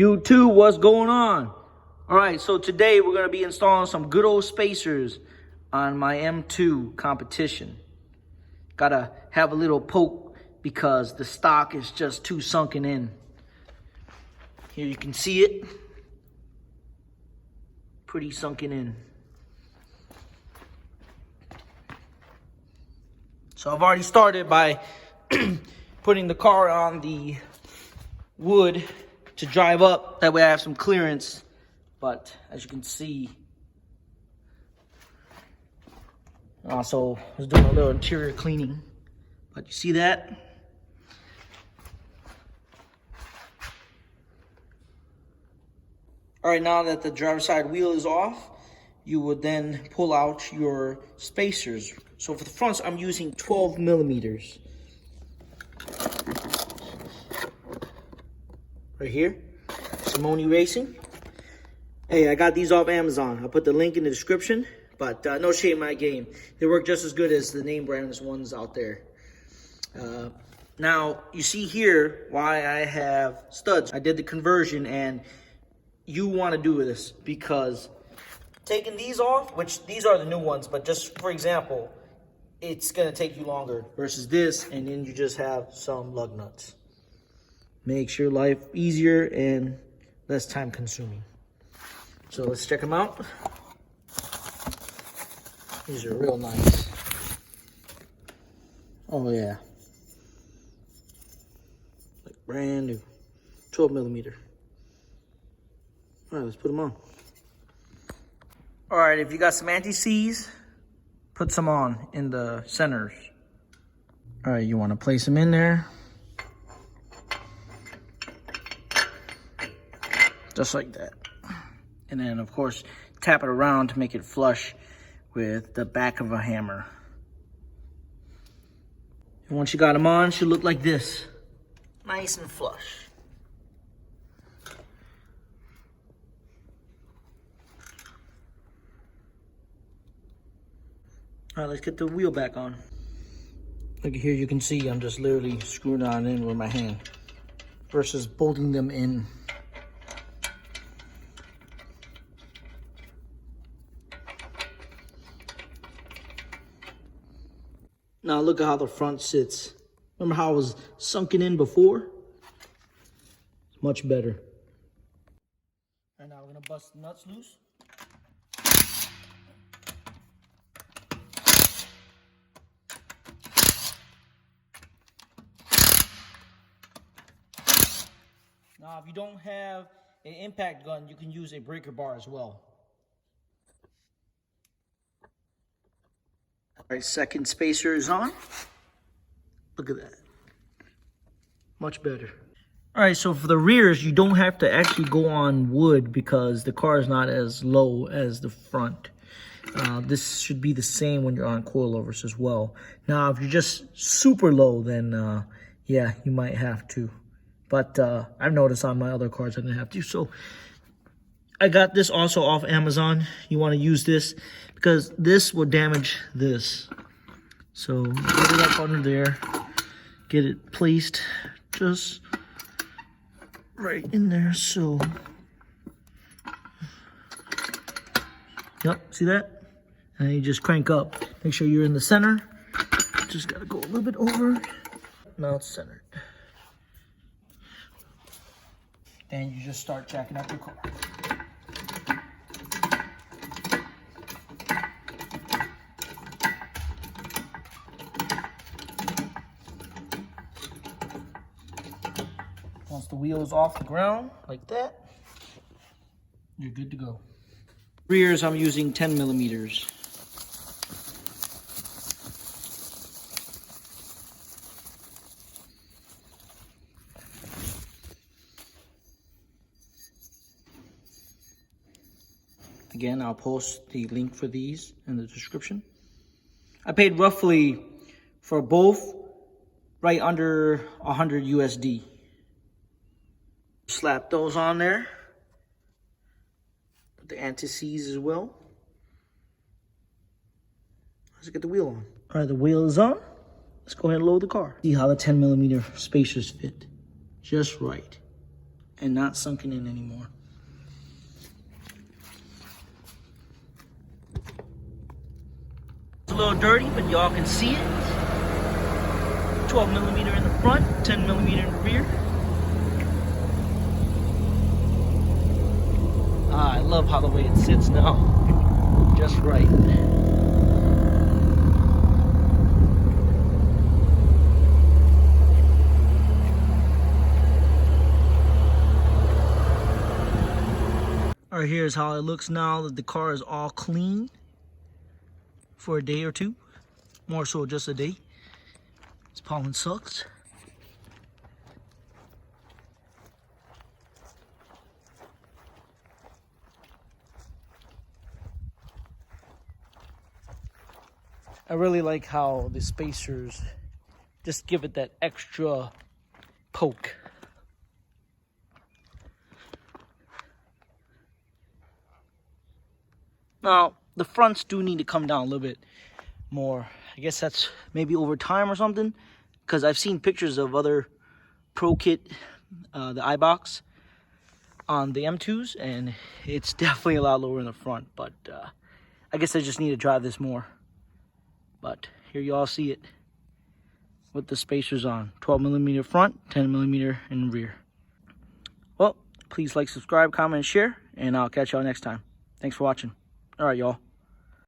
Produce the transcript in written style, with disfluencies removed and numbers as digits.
YouTube, what's going on? All right, so today we're gonna be installing some good old spacers on my M2 competition. Gotta have a little poke because the stock is just too sunken in. Here you can see it. Pretty sunken in. So I've already started by putting the car on the wood to drive up. That way I have some clearance. But as you can see, also I was doing a little interior cleaning. But you see that? All right, now that the driver's side wheel is off, you would then pull out your spacers. So for the fronts, I'm using 12 millimeters. Right here, Simone Racing. Hey, I got these off Amazon. I'll put the link in the description, but no shame in my game. They work just as good as the name brands ones out there. Now, you see here why I have studs. I did the conversion, and you want to do this because taking these off, which these are the new ones, but just for example, it's going to take you longer versus this, and then you just have some lug nuts. Makes your life easier and less time consuming. So let's check them out. These are real nice. Oh yeah. Like brand new. 12 millimeter. All right, let's put them on. All right, if you got some M2Cs, put some on in the centers. All right, you want to place them in there. Just like that. And then, of course, tap it around to make it flush with the back of a hammer. And once you got them on, it should look like this. Nice and flush. All right, let's get the wheel back on. Look here, you can see I'm just literally screwing on in with my hand versus bolting them in. Now look at how the front sits. Remember how it was sunken in before? It's much better. All right, now we're gonna bust the nuts loose. Now, if you don't have an impact gun, you can use a breaker bar as well. All right, second spacer is on. Look at that. Much better. All right, so for the rears, you don't have to actually go on wood because the car is not as low as the front. This should be the same when you're on coilovers as well. Now, if you're just super low, then yeah, you might have to. But I've noticed on my other cars I didn't have to. So I got this also off Amazon. You want to use this because this will damage this. So get it up under there. Get it placed just right in there. So, yep, see that? And you just crank up. Make sure you're in the center. Just got to go a little bit over. Now it's centered. And you just start jacking up your car. Once the wheel is off the ground, like that, you're good to go. Rears, I'm using 10 millimeters. Again, I'll post the link for these in the description. I paid roughly for both right under 100 USD. Slap those on there. Put the M2Cs as well. Let's get the wheel on. All right, the wheel is on. Let's go ahead and load the car. See how the 10 millimeter spacers fit. Just right. and not sunken in anymore. It's a little dirty, but y'all can see it. 12mm in the front, 10mm in the rear. I love how the way it sits now. Just right. Alright, here's how it looks now that the car is all clean for a day or two. More so just a day. This pollen sucks. I really like how the spacers just give it that extra poke. Now, the fronts do need to come down a little bit more. I guess that's maybe over time or something, because I've seen pictures of other Pro Kit, the iBox on the M2s, and it's definitely a lot lower in the front, but I guess I just need to drive this more. But here you all see it with the spacers on. 12mm front, 10mm in rear. Well, please like, subscribe, comment, and share, and I'll catch y'all next time. Thanks for watching. All right, y'all.